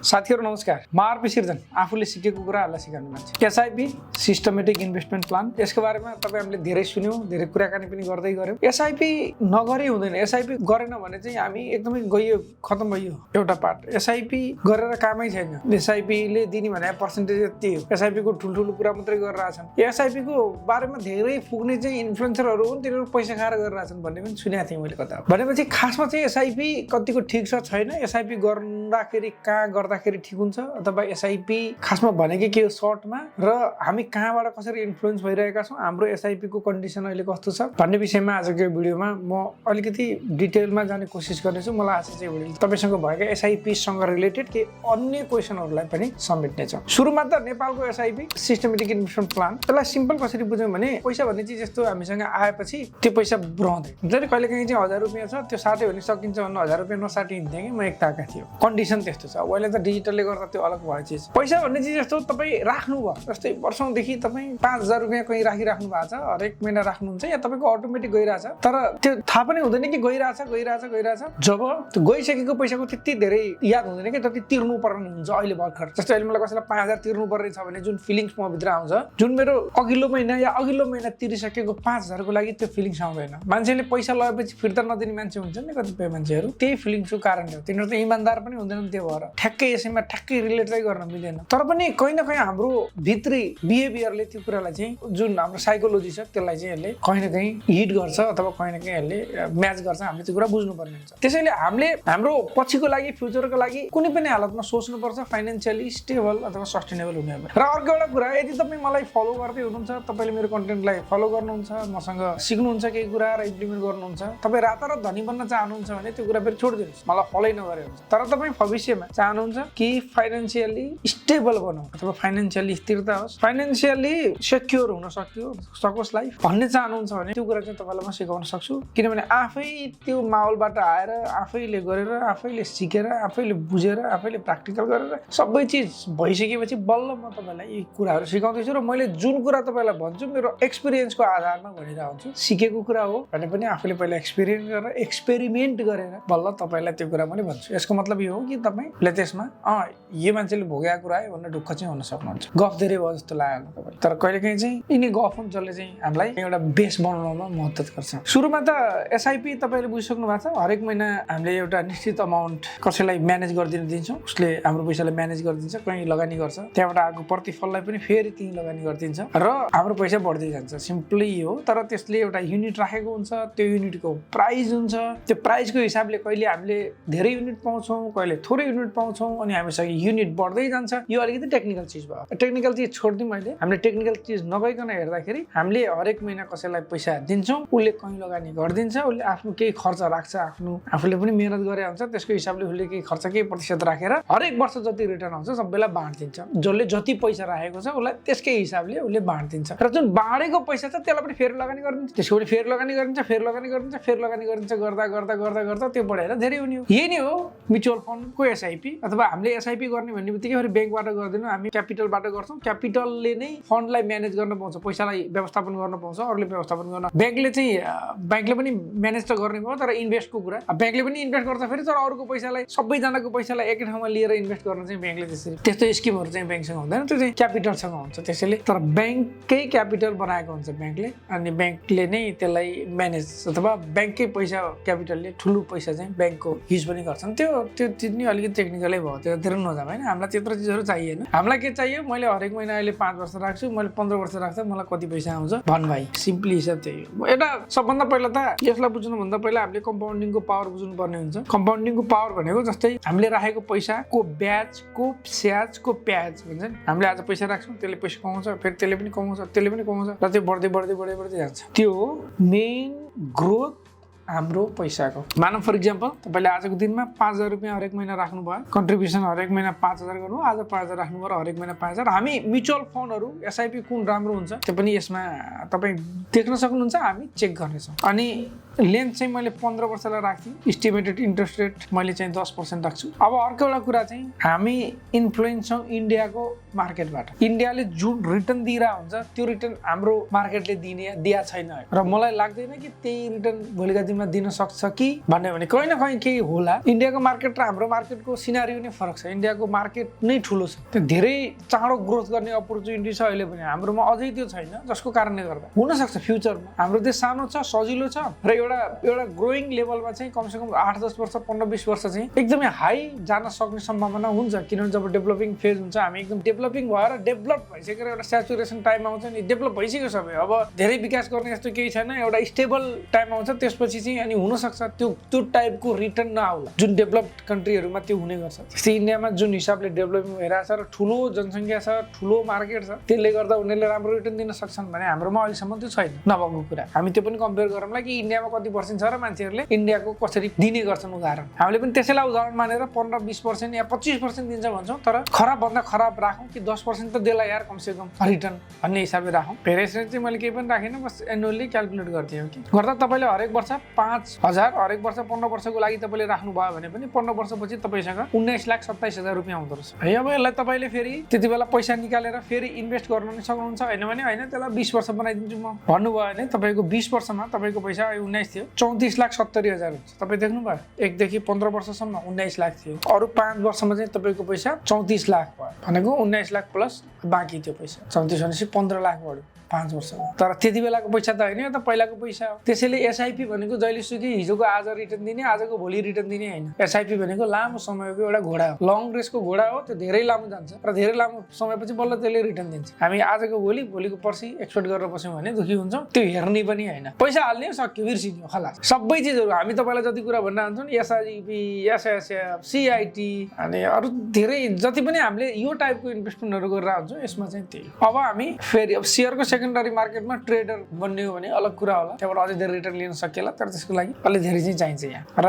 साथीहरु नमस्कार। म आरपी सिर्जन, आफूले सिकेको कुराहरुलाई सिकाउने मान्छे। एसआईपी सिस्टमेटिक इन्भेस्टमेन्ट प्लान, यसको बारेमा तपाई हामीले धेरै सुन्यौं, धेरै कुराकानी पनि गर्दै गर्यौं। एसआईपी नगरे हुँदैन। एसआईपी गरेन भने चाहिँ हामी एकदमै गइयो, खतम भयो एउटा पार्ट। एसआईपी गरेर कामै छैन। एसआईपी ले दिने भने पर्सेन्टेज यति हो। एसआईपी को ठुलठुलो कुरा मात्रै गरिरहेछन्। एसआईपी को बारेमा धेरै फुक्ने चाहिँ इन्फ्लुएन्सरहरु हुन्, तिनीहरु पैसा खाएर गरिरहेछन् भन्ने पनि सुनेको थिएँ मैले कता। भनेपछि खासमा चाहिँ एसआईपी कतिको ठीक छ छैन, एसआईपी गर्दाखेरि कहाँ गर्दाखेरि ठीक हुन्छ, अथवा एसआईपी खासमा भनेको के हो सर्टमा, र हामी कहाँबाट कसरी इन्फ्लुएन्स भइरहेका छौं, हाम्रो एसआईपी को कन्डिसन अहिले कस्तो छ भन्ने विषयमा आजको भिडियोमा म अलिकति डिटेलमा जाने कोसिस गर्नेछु। मलाई आशा चाहिँ भिडियो तपाईसँग भएका एसआईपी सँग रिलेटेड के अन्य क्वेशनहरुलाई पनि समेट्ने छ। सुरुमा त नेपालको एसआईपी सिस्टमेटिक इन्भेस्टमेन्ट प्लान, त्यसलाई सिम्पल कसरी बुझ्यौं भने पैसा भन्ने चाहिँ जस्तो हामीसँग आएपछि त्यो पैसा रहँदैन। जहिले कहिलेकाहीँ चाहिँ 1000 रुपैयाँ छ, त्यो साट्यो भने सकिन्छ भन्नु 1000 रुपैयाँ नसाटिन्थ्यो कि म एक ताका थियो। कन्डिसन त्यस्तो छ। अहिले त डिजिटलले गर्दा त्यो अलग भयो चिज। पैसा भन्ने चाहिँ जस्तो तपाई राख्नु भयो, जस्तै वर्षौंदेखि तपाई 5000 रुपैयाँ कहीं राखिराख्नु भएको छ, हरेक महिना राख्नुहुन्छ या तपाईको अटोमेटिक गइराछ, तर त्यो थाहा पनि हुँदैन कि गइराछ। जब त्यो गइसकेको पैसाको त्यति धेरै याद हुँदैन कि जति तिर्नु पर्ने हुन्छ अहिले भर्खर। जस्तै अहिले मलाई कसैलाई 5000 तिर्नु पर्ने छ भने जुन फिलिङ्स म भित्र आउँछ, जुन मेरो अघिल्लो महिना या अघिल्लो महिना तिरिसकेको 5000 को लागि त्यो फिलिङ्स आउँदैन। मान्छेले पैसा लगेपछि फिर्ता नदिने मान्छे हुन्छन् नि कतिपय मान्छेहरू, त्यही फिलिङ्सको कारणले हो। तिनीहरू त इमानदार पनि हुँदैनन्, त्यो भएर ठ्याक्कै यसैमा ठ्याक्कै रिलेट चाहिँ गर्न मिलेन। तर पनि कहीं न कहीं हाम्रो भित्री बिहेभियरले त्यो कुरालाई चाहिँ, जुन हाम्रो साइकोलोजी छ त्यसलाई चाहिँ यसले कहीं न कहीं हिट गर्छ, अथवा कहीं न कहीं यसले म्याच गर्छ। हामीले त्यो कुरा बुझ्नुपर्ने हुन्छ। त्यसैले हामीले हाम्रो पछिको लागि, फ्युचरको लागि कुनै पनि हालतमा सोच्नुपर्छ फाइनान्शियली स्टेबल अथवा सस्टेनेबल हुने। र अर्को एउटा कुरा, यदि तपाईँ मलाई फलो गर्दै हुनुहुन्छ, तपाईँले मेरो कन्टेन्टलाई फलो गर्नुहुन्छ, मसँग सिक्नुहुन्छ केही कुरा र इम्प्लिमेन्ट गर्नुहुन्छ, तपाईँ रातारात धनी बन्न चाहनुहुन्छ भने त्यो कुरा फेरि छोडिदिनुहोस्, मलाई फलो नगरे हुन्छ। तर तपाईँ भविष्यमा चाहनुहुन्छ कि फाइनान्शियली स्टेबल बनौँ अथवा फाइनान्शियली स्थिरता होस्, फाइनान्शियली सेक्योर हुन सकोस् लाइफ भन्ने चाहनुहुन्छ भने त्यो कुरा चाहिँ तपाईँलाई म सिकाउन सक्छु। किनभने आफै त्यो माहौलबाट आएर, आफैले गरेर, आफैले सिकेर, आफैले बुझेर, आफैले प्र्याक्टिकल गरेर सबै चिज भइसकेपछि बल्ल म तपाईँलाई यी कुराहरू सिकाउँदैछु। र मैले जुन कुरा तपाईँलाई भन्छु मेरो एक्सपिरियन्सको आधारमा भनिरहेको हुन्छु। सिकेको कुरा हो भने पनि आफूले पहिला एक्सपेरिमेन्ट गरेर बल्ल तपाईँलाई त्यो कुरा पनि भन्छु। यसको मतलब यो हो कि तपाईँले त्यसमा यो मान्छेले भोगेको कुरा है भनेर ढुक्क चाहिँ हुन सक्नुहुन्छ। गफ धेरै भयो जस्तो लाग्यो तपाईँलाई, तर कहिलेकाहीँ चाहिँ यिनी गफ हुन् जसले चाहिँ हामीलाई एउटा बेस बनाउनमा मद्दत गर्छ। सुरुमा त एसआईपी तपाईँले बुझिसक्नु भएको छ। हरेक महिना हामीले एउटा निश्चित अमाउन्ट कसैलाई म्यानेज गरिदिन दिन्छौँ, उसले हाम्रो पैसालाई म्यानेज गरिदिन्छ, कहीँ लगानी गर्छ, त्यहाँबाट आएको प्रतिफललाई पनि फेरि त्यहीँ लगानी गरिदिन्छ र हाम्रो पैसा बढ्दै जान्छ। सिम्पली हो। तर त्यसले एउटा युनिट राखेको हुन्छ, त्यो युनिटको प्राइस हुन्छ। त्यो प्राइसको हिसाबले कहिले हामीले धेरै युनिट पाउँछौँ, कहिले थोरै युनिट पाउँछौँ, अनि हामीसँग युनिट बढ्दै जान्छ। यो अलिकति टेक्निकल चिज भयो। टेक्निकल चिज छोडिदिउँ। हामीले टेक्निकल चिज नगइकन हेर्दाखेरि हामीले हरेक महिना कसैलाई पैसा दिन्छौँ, उसले कहीँ लगानी गरिदिन्छ, उसले आफ्नो केही खर्च राख्छ, आफूले पनि मेहनत गरे हुन्छ, त्यसको हिसाबले उसले केही खर्च केही प्रतिशत राखेर हरेक वर्ष जति रिटर्न आउँछ सबैलाई बाँडिदिन्छ। जसले जति पैसा राखेको छ उसलाई त्यसकै हिसाबले उसले बाँडिदिन्छ। र जुन बाँडेको पैसा छ त्यसलाई पनि फेरि लगानी गरिदिन्छ, त्यसको फेरि लगानी गरिदिन्छ, गर्दा त्यो बढेर धेरै हुने हो। यही नै हो म्युचुअल फन्डको एसआईपी। अथवा हामीले एसआईपी गर्ने भन्ने बित्तिकै फेरि ब्याङ्कबाट गर्दैनौँ, हामी क्यापिटलबाट गर्छौँ। क्यापिटलले नै फन्डलाई म्यानेज गर्न पाउँछ, पैसालाई व्यवस्थापन गर्न पाउँछ, अरूले व्यवस्थापन गर्न। ब्याङ्कले पनि म्यानेज त गर्ने भयो, तर इन्भेस्टको कुरा ब्याङ्कले पनि इन्भेस्ट गर्छ फेरि, तर अरूको पैसालाई, सबैजनाको पैसालाई एकै ठाउँमा लिएर इन्भेस्ट गर्न चाहिँ ब्याङ्कले त्यस्तो स्किमहरू चाहिँ ब्याङ्कसँग हुँदैन, त्यो चाहिँ क्यापिटलसँग हुन्छ। त्यसैले तर ब्याङ्ककै क्यापिटल बनाएको हुन्छ ब्याङ्कले, अनि ब्याङ्कले नै त्यसलाई म्यानेज, अथवा ब्याङ्ककै पैसा क्यापिटलले ठुलो पैसा चाहिँ ब्याङ्कको युज पनि गर्छन्। त्यो चिज नि अलिकति टेक्निकलै भयो, त्योतिर नजाम होइन। हामीलाई त्यत्रो चिजहरू चाहिएन। हामीलाई के चाहियो, मैले हरेक महिना अहिले 5 वर्ष राख्छु, मैले 15 वर्ष राख्दा मलाई कति पैसा आउँछ भन भाइ। सिम्पली हिसाब त्यही हो। एउटा सबभन्दा पहिला त यसलाई बुझ्नुभन्दा पहिला हामीले कम्पाउन्डिङको पावर बुझ्नु पर्ने हुन्छ। कम्पाउन्डिङको पावर भनेको जस्तै हामीले राखेको पैसाको ब्याजको स्याजको प्याज भन्छ नि। हामीले आज पैसा राख्छौँ, त्यसले पैसा कमाउँछ, फेरि त्यसले पनि कमाउँछ, र त्यो बढ्दै जान्छ। त्यो हो मेन ग्रोथ हाम्रो पैसाको। मानव फर इक्जाम्पल तपाईँले आजको दिनमा 5000 रुपैयाँ हरेक महिना राख्नुभयो, कन्ट्रिब्युसन हरेक महिना 5000 गर्नु, आज 5000 राख्नुभयो र हरेक महिना 5000। हामी म्युचुअल फन्डहरू एसआईपी कुन राम्रो हुन्छ त्यो पनि यसमा तपाईँ देख्न सक्नुहुन्छ, हामी चेक गर्नेछौँ। अनि लेन्थ चाहिँ मैले 15 वर्षलाई राख्छु इस्टिमेटेड इन्ट्रेस्ट रेट मैले चाहिँ 10% राख्छु अब अर्को एउटा कुरा चाहिँ हामी इन्फ्लुएन्स छौँ इन्डियाको मार्केटबाट इन्डियाले जुन रिटर्न दिइरहेको हुन्छ त्यो रिटर्न हाम्रो मार्केटले दिया छैन र मलाई लाग्दैन कि त्यही रिटर्न भोलिका दिनमा दिन सक्छ कि भन्ने भने कहीँ न कहीँ केही होला इन्डियाको मार्केट र हाम्रो मार्केटको सिनारियो नै फरक छ इन्डियाको मार्केट नै ठुलो छ त्यो धेरै चाँडो ग्रोथ गर्ने अपर्च्युनिटी छ अहिले पनि हाम्रोमा अझै त्यो छैन जसको कारणले गर्दा हुनसक्छ फ्युचरमा हाम्रो देश सानो छ सजिलो छ र एउटा ग्रोइङ लेभलमा चाहिँ कमसेकम 8-10 वर्ष 15-20 वर्ष चाहिँ एकदमै हाई जान सक्ने सम्भावना हुन्छ किनभने जब डेभलपिङ फेज हुन्छ हामी एकदम डेभलपिङ भएर डेभलप भइसकेर एउटा स्याचुरेसन टाइम आउँछ नि डेभलप भइसक्यो सबै अब धेरै विकास गर्ने यस्तो केही छैन एउटा स्टेबल टाइम आउँछ त्यसपछि चाहिँ अनि हुनसक्छ त्यो टाइपको रिटर्न नआउला जुन डेभलप्ड कन्ट्रीहरूमा त्यो हुने गर्छ जस्तै इन्डियामा जुन हिसाबले डेभलपिङ भइरहेछ र ठुलो जनसङ्ख्या छ ठुलो मार्केट छ त्यसले गर्दा उनीहरूले राम्रो रिटर्न दिन सक्छन् भने हाम्रोमा अहिलेसम्म त्यो छैन नभएको कुरा हामी त्यो पनि कम्पेयर गरौँला कि इन्डियामा कति पर्सेन्ट छ र मान्छेहरूले इन्डियाको कसरी दिने गर्छन् उदाहरण हामीले पनि त्यसैलाई उदाहरण मानेर 15-20% या 25% दिन्छ भन्छौँ तर खराबभन्दा खराब राखौँ कि 10% त देला यार कमसेकम रिटर्न भन्ने हिसाबले राखौँ पेरेस रेट चाहिँ मैले केही पनि राखेन बस एनुअली क्यालकुलेट गर्थेँ कि गर्दा तपाईँले हरेक वर्ष 5,000 हरेक वर्ष 15 वर्षको लागि तपाईँले राख्नुभयो भने पनि 15 वर्षपछि तपाईँसँग 19,27,000 रुपियाँ आउँदो रहेछ है अब यसलाई तपाईँले फेरि त्यति बेला पैसा निकालेर फेरि इन्भेस्ट गर्न नि सक्नुहुन्छ होइन भने होइन त्यसलाई 20 वर्ष बनाइदिन्छु म भन्नुभयो भने तपाईँको 20 वर्षमा तपाईँको पैसा 19 थियो 34,70,000 हुन्छ तपाईँ देख्नुभयो 1 देखि 15 वर्षसम्म 19 लाख थियो अरू 5 वर्षमा चाहिँ तपाईँको पैसा 34 लाख भयो भनेको 19 लाख प्लस बाँकी त्यो पैसा 34 भनेपछि 15 लाख बढ्यो 5 वर्षमा तर त्यति बेलाको पैसा त होइन यो त पहिलाको पैसा हो त्यसैले एसआइपी भनेको जहिले सुकै हिजोको आज रिटर्न दिने आजको भोलि रिटर्न दिने होइन एसआइपी भनेको लामो समयको एउटा घोडा हो लङ रेसको घोडा हो त्यो धेरै लामो जान्छ र धेरै लामो समयपछि बल्ल त्यसले रिटर्न दिन्छ हामी आजको भोलि भोलिको पर्सि एक्सपेक्ट गरेर बस्यौँ भने दुखी हुन्छौँ त्यो हेर्ने पनि होइन पैसा हाल्ने सक्यो बिर्सिने खलास सबै चिजहरू हामी तपाईँलाई जति कुरा भन्न चाहन्छौँ नि एसआइपी एसएसएफ सिआइटी अनि अरू धेरै जति पनि हामीले यो टाइपको इन्भेस्टमेन्टहरू गरेर हुन्छौँ यसमा चाहिँ त्यही अब हामी फेरि अब सेयरको सेकेन्डरी मार्केटमा ट्रेडर बन्ने हो भने अलग कुरा होला त्यहाँबाट अझै धेरै रिटर्न लिन सकिएला तर त्यसको लागि अलि धेरै चाहिँ चाहिन्छ यहाँ र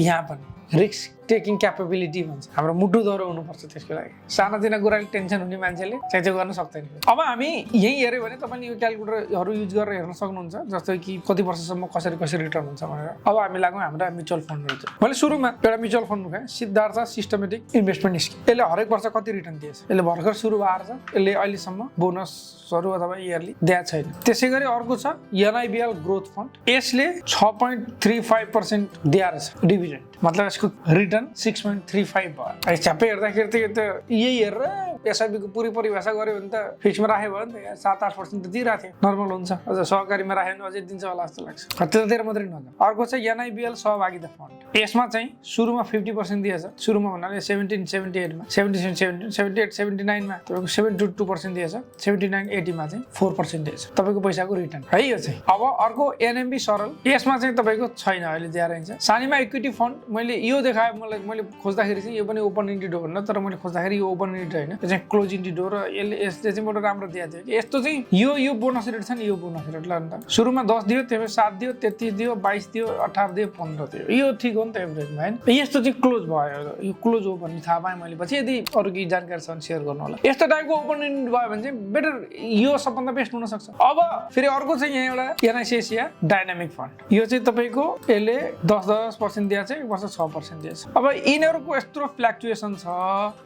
यहाँ पनि रिस्क टेकिङ क्यापेबिलिटी भन्छ हाम्रो मुटु दह्रो हुनुपर्छ त्यसको लागि सानातिना कुराले टेन्सन हुने मान्छेले चाहिँ गर्न सक्दैन अब हामी यही हेऱ्यो भने तपाईँले यो क्यालकुलेटरहरू युज गरेर हेर्न सक्नुहुन्छ जस्तै कि कति वर्षसम्म कसरी रिटर्न हुन्छ भनेर अब हामी लागौँ हाम्रा म्युचुअल फन्डहरू चाहिँ मैले सुरुमा एउटा म्युचुअल फन्ड उठाएँ सिद्धार्थ सिस्टमेटिक इन्भेस्टमेन्ट स्किम यसले हरेक वर्ष कति रिटर्न दिएछ यसले भर्खर सुरु भएको छ यसले अहिलेसम्म बोनसहरू अथवा इयरली दिएको छैन त्यसै गरी अर्को छ एनआइबिएल ग्रोथ फन्ड यसले 6.35% दिएको रहेछ डिभिडेन्ड मतलब यसको रिटर्न 6.35 भयो छ्याप्पै हेर्दाखेरि त यही हेरेर एसआइपीको पुरै परिभाषा गऱ्यो भने त फिक्समा राख्यो भयो नि त 7-8% त दिइरहेको थियो नर्मल हुन्छ अझ सहकारीमा राख्यो भने अझै दिन्छ होला जस्तो लाग्छ त्यतातिर मात्रै नजाउँ अर्को चाहिँ एनआइबिएल सहभागिता फन्ड यसमा चाहिँ सुरुमा 50% दिएछ सुरुमा भन्नाले 1778मा 78-79मा तपाईँको 72% दिएछ 79-80मा चाहिँ 4% दिएछ तपाईँको पैसाको रिटर्न है यो चाहिँ अब अर्को एनएमबी सरल यसमा चाहिँ तपाईँको छैन अहिले दिएर रहन्छ सानीमा इक्विटी फन्ड मैले यो देखाएँ मैले खोज्दाखेरि चाहिँ यो पनि ओपन इन्डी डोर भन्नु तर मैले खोज्दाखेरि यो ओपन इन्डी होइन यो चाहिँ क्लोज इन्डी डोर र यसले चाहिँ मलाई राम्रो दिएको थियो कि यस्तो चाहिँ यो बोनस रेट छ नि यो बोनस रेट ल अन्त सुरुमा 10 दियो त्यसपछि 7 दियो 33 दियो 22 दियो 18 दियो 15 दियो यो ठिक हो नि त एभरेजमा होइन यस्तो चाहिँ क्लोज भयो यो क्लोज हो भन्ने थाहा पाएँ मैले पछि यदि अरू केही जानकारी छ भने सेयर गर्नु होला यस्तो टाइपको ओपन इन्डी भयो भने चाहिँ बेटर यो सबभन्दा बेस्ट हुन सक्छ अब फेरि अर्को चाहिँ यहाँ एउटा एनआइसिएसिया डाइनामिक फन्ड यो चाहिँ तपाईँको यसले 10% दिएको छ एक वर्ष 6% दिएछ अब यिनीहरूको यत्रो फ्लक्चुएसन छ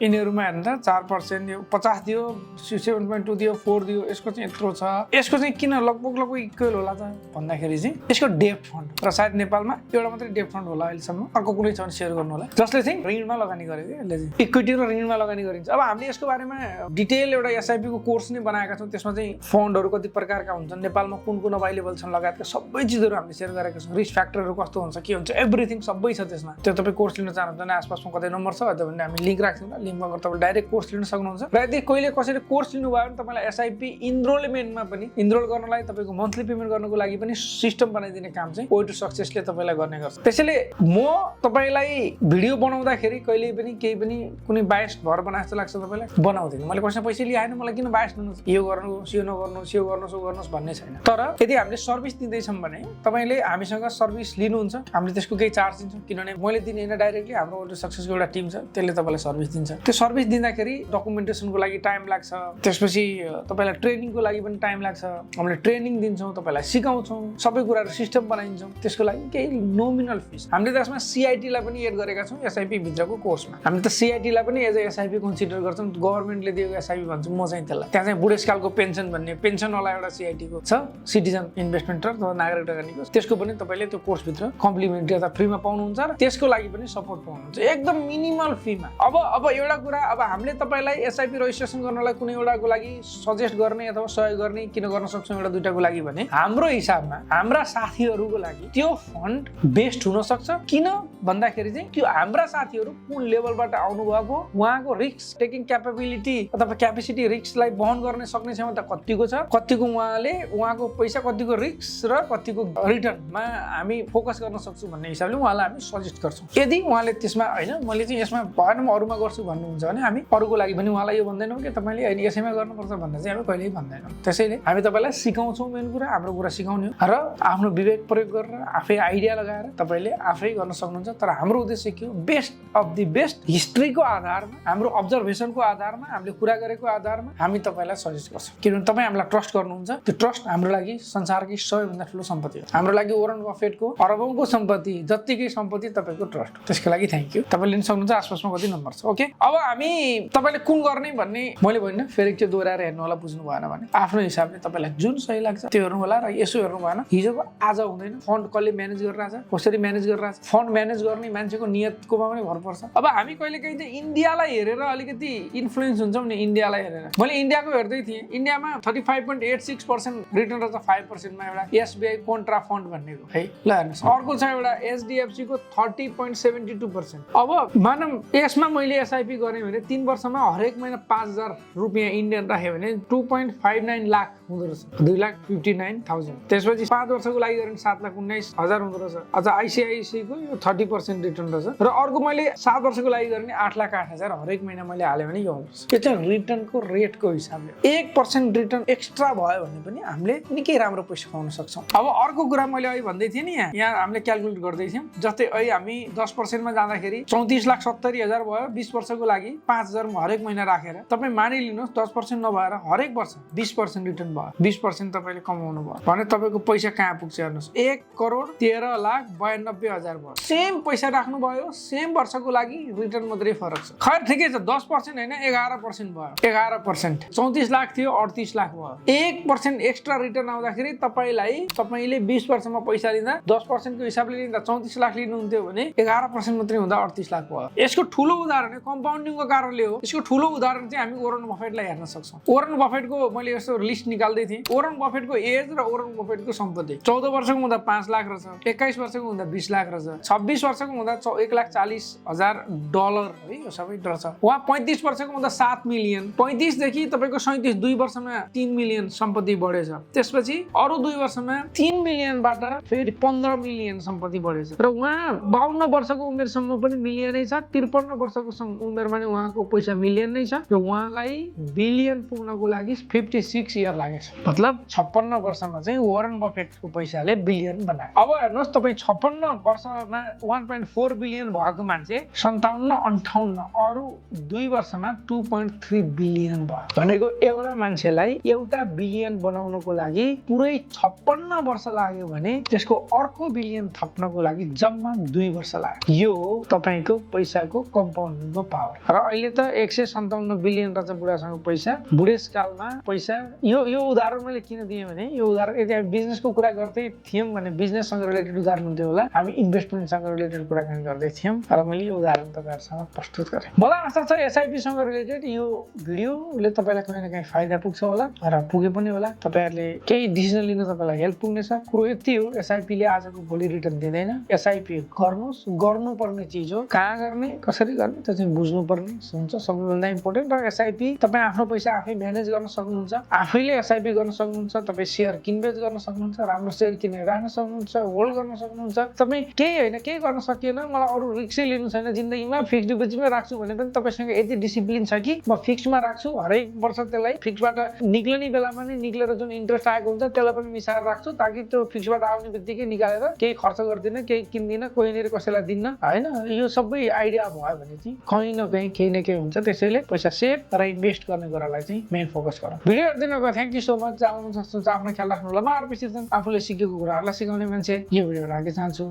यिनीहरूमा हेर्नु त 4% दियो 50 दियो 7.2 दियो 4 दियो यसको चाहिँ यत्रो छ यसको चाहिँ किन लगभग इक्वल होला त भन्दाखेरि चाहिँ यसको डेब्ट फन्ड र सायद नेपालमा एउटा मात्रै डेब्ट फन्ड होला अहिलेसम्म अर्को कुनै छ भने सेयर गर्नु होला जसले चाहिँ ऋणमा लगानी गरेको यसले चाहिँ इक्विटी र ऋणमा लगानी गरिन्छ अब हामीले यसको बारेमा डिटेल एउटा एसआइपी को कोर्स नै बनाएका छौँ त्यसमा चाहिँ फन्डहरू कति प्रकारका हुन्छन् नेपालमा कुन अभाइलेबल छन् लगायतका सबै चिजहरू हामीले सेयर गरेका छौँ रिस्क फ्याक्टरहरू कस्तो हुन्छ के हुन्छ एभ्रिथिङ सबै छ त्यसमा त्यो तपाईँ कोर्स लिन चाहनुहुन्छ भने आसपासमा कतै नम्बर छ अथवा भने हामी लिङ्क राख्छौँ लिङ्कमा गएर तपाईँले डाइरेक्ट कोर्स लिन सक्नुहुन्छ र यदि कहिले कसैले कोर्स लिनुभयो भने तपाईँलाई एसआइपी इनरोलमेन्टमा पनि इनरोल गर्नलाई तपाईँको मन्थली पेमेन्ट गर्नको लागि पनि सिस्टम बनाइदिने काम चाहिँ वे टु सक्सेसले तपाईँलाई गर्ने गर्छ त्यसैले म तपाईँलाई भिडियो बनाउँदाखेरि कहिले पनि केही पनि कुनै बायस भएर बनाए जस्तो लाग्छ तपाईँलाई बनाउँदैन मैले कसैले पैसा लिएन मलाई किन बायस हुनुहोस् यो गर्नुहोस् यो नगर्नुहोस् यो गर्नुहोस् ऊ गर्नुहोस् भन्ने छैन तर यदि हामीले सर्भिस दिँदैछौँ भने तपाईँले हामीसँग सर्भिस लिनुहुन्छ हामीले त्यसको केही चार्ज दिन्छौँ किनभने मैले दिने होइन डाइरेक्टली हाम्रो सक्सेसको एउटा टिम छ त्यसले तपाईँलाई सर्भिस दिन्छ त्यो सर्भिस दिँदाखेरि डकुमेन्टेसनको लागि टाइम लाग्छ, त्यसपछि तपाईँलाई ट्रेनिङको लागि पनि टाइम लाग्छ। हामीले ट्रेनिङ दिन्छौँ, तपाईँलाई सिकाउँछौँ, सबै कुराहरू सिस्टम बनाइन्छौँ, त्यसको लागि केही नोमिनल फिस। हामीले त्यसमा सिआइटीलाई पनि एड गरेका छौँ एसआइपी भित्रको कोर्समा। हामीले त सिआइटीलाई पनि एज ए एसआइपी कन्सिडर गर्छौँ, गभर्मेन्टले दिएको एसआइपी भन्छु म चाहिँ त्यसलाई। त्यहाँ चाहिँ बुढेसकालको पेन्सन भन्ने पेन्सनवाला एउटा सिआइटीको छ, सिटिजन इन्भेस्टमेन्ट ट्रस्ट अथवा नागरिक ढकानीको, त्यसको पनि तपाईँले त्यो कोर्सभित्र कम्प्लिमेन्ट्री अथवा फ्रीमा पाउनुहुन्छ र त्यसको लागि पनि सपोर्ट पाउनुहुन्छ एकदम मिनिमल फीमा। अब एउटा कुरा, अब हामीले तपाईँलाई एसआइपी रजिस्ट्रेसन गर्नलाई कुनै एउटाको लागि सजेस्ट गर्ने अथवा सहयोग गर्ने किन गर्न सक्छौँ एउटा दुइटाको लागि भने हाम्रो हिसाबमा हाम्रा साथीहरूको लागि त्यो फन्ड बेस्ट हुन सक्छ। किन भन्दाखेरि चाहिँ त्यो हाम्रा साथीहरू कुन लेभलबाट आउनुभएको, उहाँको रिस्क टेकिङ क्यापेबिलिटी अथवा क्यापेसिटी रिस्कलाई वहन गर्ने सक्ने क्षमता कतिको छ, कतिको उहाँको पैसा कतिको रिस्क र कतिको रिटर्नमा हामी फोकस गर्न सक्छौँ भन्ने हिसाबले उहाँलाई हामी सजेस्ट गर्छौँ। यदि उहाँले त्यसमा होइन मैले चाहिँ यसमा भएन म अरूमा गर्छु भन्नुहुन्छ भने हामी अरूको लागि पनि उहाँलाई यो भन्दैनौँ कि तपाईँले होइन यसैमा गर्नुपर्छ भन्ने चाहिँ हामी कहिल्यै भन्दैनौँ। त्यसैले हामी तपाईँलाई सिकाउँछौँ, मेन कुरा हाम्रो कुरा सिकाउने हो र आफ्नो विवेक प्रयोग गरेर आफै आइडिया लगाएर तपाईँले आफै गर्न सक्नुहुन्छ। तर हाम्रो उद्देश्य के हो, बेस्ट अफ दि बेस्ट हिस्ट्रीको आधारमा, हाम्रो अब्जर्भेसनको आधारमा, हामीले कुरा गरेको आधारमा हामी तपाईँलाई सजेस्ट गर्छौँ। किनभने तपाईँ हामीलाई ट्रस्ट गर्नुहुन्छ, त्यो ट्रस्ट हाम्रो लागि संसारकै सबैभन्दा ठुलो सम्पत्ति हो। हाम्रो लागि वरन बफेटको अरबौँको सम्पत्ति जत्तिकै सम्पत्ति तपाईँको ट्रस्ट हो। त्यसको लागि थ्याङ्क यू। तपाईँले लिन सक्नुहुन्छ, आसपासमा कति नम्बर छ। ओके, अब हामी तपाईँले कुन गर्ने भन्ने मैले भनिनँ, फेरि त्यो दोहोऱ्याएर हेर्नु होला, बुझ्नु भएन भने आफ्नो हिसाबले तपाईँलाई जुन सही लाग्छ त्यो हेर्नु होला। र यसो हेर्नु भएन हिजोको आज हुँदैन, फन्ड कसले म्यानेज गरिरहेछ, कसरी म्यानेज गरिरहेछ, फन्ड म्यानेज गर्ने मान्छेको नियतकोमा पनि भर पर्छ। अब हामी कहिले कहीँ चाहिँ इन्डियालाई हेरेर अलिकति इन्फ्लुएन्स हुन्छौँ नि, इन्डियालाई हेरेर। मैले इन्डियाको हेर्दै थिएँ, इन्डियामा 35.86% रिटर्न रहेछ 5%मा एउटा एसबिआई कोन्ट्रा फन्ड भन्नेको है। ल हेर्नुहोस्, अर्को छ एउटा एचडिएफसी को 30.72%। अब मानौँ यसमा मैले एसआइपी गरेँ भने 3 वर्षमा हरेक महिना 5,000 रुपियाँ इन्डियन राख्यो भने 2.59 लाख हुँदो रहेछ, 2,59,000। त्यसपछि 5 वर्षको लागि गरेँ 7,19,000 हुँदो रहेछ। अझ आइसिआइसीको यो 30% रिटर्न रहेछ। र अर्को मैले 7 वर्षको लागि गरेँ 8,08,000 हरेक महिना मैले हालेँ भने यो आउँछ। यो चाहिँ रिटर्नको रेटको हिसाबले 1% रिटर्न एक्स्ट्रा भयो भने पनि हामीले निकै राम्रो पैसा पाउन सक्छौँ। अब अर्को कुरा मैले अहिले भन्दै थिएँ नि, यहाँ हामीले क्यालकुलेट गर्दै थियौँ। जस्तै अहिले हामी 10%मा जाँदाखेरि 34,70,000 भयो। 20 वर्षको लागि 5,000 हरेक महिना राखेर तपाईँ मानिलिनुहोस् 10% नभएर हरेक वर्ष 20% रिटर्न भयो, 20% तपाईँले कमाउनु भयो भने तपाईँको पैसा कहाँ पुग्छ हेर्नुहोस्, 1,13,92,000 भयो। सेम पैसा राख्नु भयो, सेम वर्षको लागि रिटर्न मात्रै फरक छ। खैर ठिकै छ, 10% होइन 11% भयो। 11% 34 लाख थियो 38 लाख भयो। 1% एक्स्ट्रा रिटर्न आउँदाखेरि तपाईँले 20 वर्षमा पैसा लिँदा 10% को हिसाबले लिँदा 34 लाख लिनुहुन्थ्यो भने 11% मात्रै हुँदा 38 लाख भयो। यसको ठुलो उदाहरण कम्पाउन्डिङको कारणले हो। यसको ठुलो उदाहरण चाहिँ हामी वरन बफेटलाई हेर्न सक्छौँ। वरन बफेटको मैले यसो लिस्ट निकाल्दै थिएँ। वरन बफेटको एज र वरन बफेटको सम्पत्ति 14 वर्षको हुँदा 5 लाख रहेछ, 21 वर्षको हुँदा 20 लाख रहेछ, 26 वर्षको हुँदा $1,40,000 है, यो सबै रहेछ। उहाँ 35 वर्षको हुँदा 7 मिलियन, 35 देखि तपाईँको 37 2 वर्षमा 3 मिलियन सम्पत्ति बढेछ। त्यसपछि अरू 2 वर्षमा 3 मिलियनबाट फेरि 15 मिलियन सम्पत्ति बढेछ। र उहाँ 52 वर्षको उमेरसम्म पनि मिलियन नै छ, 53 वर्षको उमेरमा नै उहाँको पैसा मिलियन नै छ। र उहाँलाई बिलियन पुग्नको लागि 56 इयर लागेछ। मतलब 56 वर्षमा चाहिँ वरन बफेटको पैसाले बिलियन बनायो। अब हेर्नुहोस्, तपाईँ 56 वर्षमा 1.4 बिलियन भएको मान्छे 57-58 अरू 2 वर्षमा 2.3 बिलियन भयो भनेको एउटा मान्छेलाई एउटा बिलियन बनाउनको लागि पुरै 56 वर्ष लाग्यो भने त्यसको अर्को बिलियन थप्नको लागि जम्मा 2 वर्ष लाग्यो। यो तपाईँको पैसाको कम्पाउन्डिङको पावर। र अहिले त 157 बिलियन रहेछ बुढासँग पैसा। बुढेसकालमा पैसा यो उदाहरण मैले किन दिएँ भने यो उदाहरण यदि हामी बिजनेसको कुरा गर्दै थियौँ भने बिजनेससँग रिलेटेड उदाहरण हुन्थ्यो होला, हामी इन्भेस्टमेन्टसँग रिलेटेड कुराकानी गर्दै थियौँ र मैले यो उदाहरण तपाईँहरूसँग प्रस्तुत गरेँ। मलाई आशा छ एसआइपीसँग रिलेटेड यो भिडियोले तपाईँलाई कहीँ न कहीँ फाइदा पुग्छ होला र पुगे पनि होला। तपाईँहरूले केही डिसिजन लिन तपाईँलाई हेल्प पुग्नेछ। कुरो यति हो, एसआइपीले आजको भोलि रिटर्न दिँदैन। एसआइपी गर्नुहोस्, गर्नुपर्ने चिज हो। कहाँ गर्ने, कसरी गर्ने त्यो चाहिँ बुझ्नुपर्ने हुन्छ सबैभन्दा इम्पोर्टेन्ट। र एसआइपी तपाईँ आफ्नो पैसा आफै म्यानेज गर्न सक्नुहुन्छ, आफैले एसआइपी गर्न सक्नुहुन्छ, तपाईँ सेयर किनबेच गर्न सक्नुहुन्छ, राम्रो सेयर किनेर राख्न सक्नुहुन्छ, होल्ड गर्न सक्नुहुन्छ। तपाईँ केही होइन, केही गर्न सकिएन, मलाई अरू रिस्कै लिनु छैन जिन्दगीमा, फिक्स डिपोजिटमा राख्छु भने पनि तपाईँसँग यति डिसिप्लिन छ कि म फिक्समा राख्छु, हरेक वर्ष त्यसलाई फिक्सबाट निक्लने बेलामा नै निक्लेर जुन इन्ट्रेस्ट आएको हुन्छ त्यसलाई पनि मिसाएर राख्छु, ताकि त्यो फिक्सबाट आउने बित्तिकै निकालेर केही खर्च गर्दिनँ, केही किन्दिनँ, कोहीनिर कसैलाई दिन्न होइन। यो सबै आइडिया भयो भने चाहिँ कहीँ न कहीँ केही न केही हुन्छ। त्यसैले पैसा सेभ र इन्भेस्ट गर्ने कुरालाई चाहिँ मेन फोकस गरौँ। भिडियो हेरिदिनुको थ्याङ्क यू सो मच। आफ्नो ख्याल राख्नु होला। म आरपी सिर्जन, आफूले सिकेको कुराहरूलाई सिकाउने मान्छे। यो भिडियो राख्न चाहन्छु।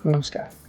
नमस्कार।